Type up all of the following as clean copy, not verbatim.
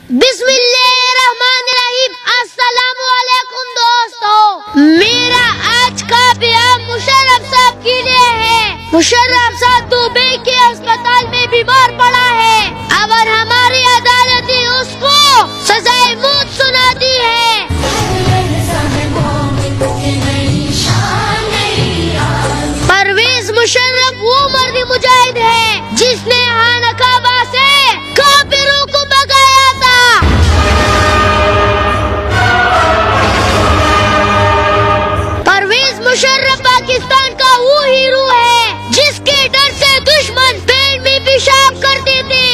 बिस्मिल्लाहिर्रहमानिर्रहीम। अस्सलामुअलैकुम दोस्तों, मेरा आज का बयान मुशर्रफ साहब के लिए है। मुशर्रफ साहब दुबई के अस्पताल में बीमार पड़ा है और हमारी अदालत ने उसको सजाए मौत सुना दी है। परवेज मुशर्रफ वो मर्द मुजाहिद है जिसने हानकाबा से काफिरों को भगाया था। परवेज मुशर्रफ पाकिस्तान का वो हीरो है जिसके डर से दुश्मन पेट में पेशाब करते थे।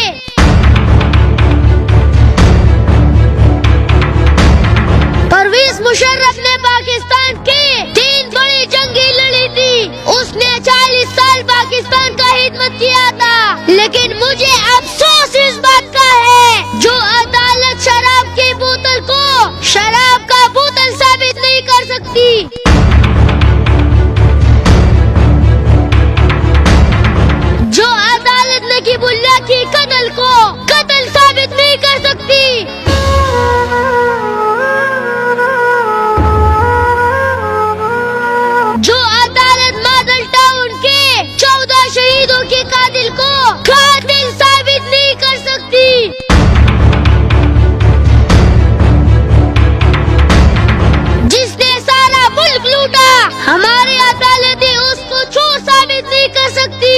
परवेज मुशर्रफ ने पाकिस्तान के 3 बड़ी जंगें लड़ी थी। उसने 40 साल पाकिस्तान का खिदमत किया था, लेकिन मुझे अफसोस इस बात का है जो अदालत शराब की बोतल को शराब का बोतल साबित नहीं कर सकती। जो अदालत नकीबुल्लाह की कत्ल को कत्ल साबित नहीं कर सकती। जो अदालत मॉडल टाउन के 14 शहीदों के कातिल को कातिल साबित नहीं कर सकती। जिसने सारा मुल्क लूटा, हमारी अदालतें उसको चोर साबित नहीं कर सकती।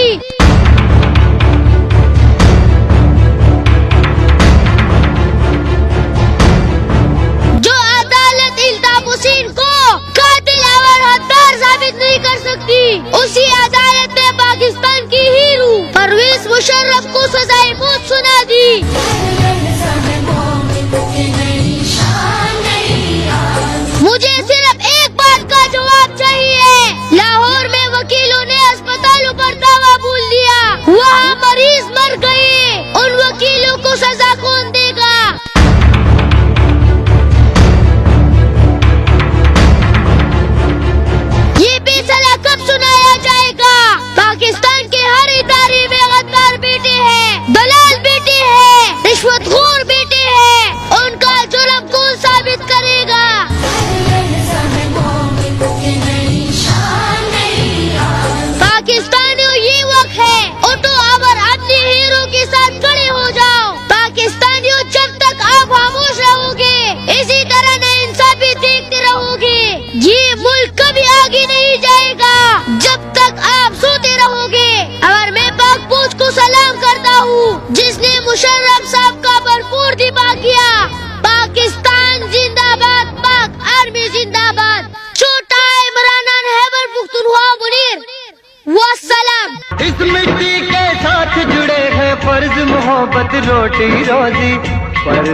जो अदालत इल्ताफ हुसैन को कातिल और हत्यार साबित नहीं कर सकती, उसी अदालत ने पाकिस्तान की हीरो परवेज मुशर्रफ को सजाए मौत सुना दी। मुझे सिर्फ एक बात का जवाब चाहिए। लाहौर में वकीलों ने अस्पतालों पर दावा बोल दिया, वहाँ मरीज मर गए, उन वकीलों को सजा कौन देगा? ये फैसला कब सुनाया जाएगा? पाकिस्तान के हर इदारे में गद्दार बेटे हैं, दलाल बेटे हैं, रिश्वतखोर बेटे हैं, उनका जुर्म कौन साबित करेगा? पाकिस्तानियों, ये वक्त है, उठो और अपने हीरो के साथ खड़े हो जाओ। पाकिस्तानियों, जब तक आप खामोश रहोगे, इसी तरह नाइंसाफी देखते रहोगे, ये मुल्क कभी आगे नहीं जाएगा जब तक आप सोते रहोगे। और मैं पाक फौज को सलाम करता हूँ जिसने मुशर्रफ साहब का भरपूर दिफा किया। पाकिस्तान जिंदाबाद, पाक आर्मी जिंदाबाद। छोटा इमरान हैबर पुख्तनख्वा मुनीर, वस्सलाम। इस मिट्टी के साथ जुड़े हैं फर्ज, मोहब्बत, रोटी रोजी पर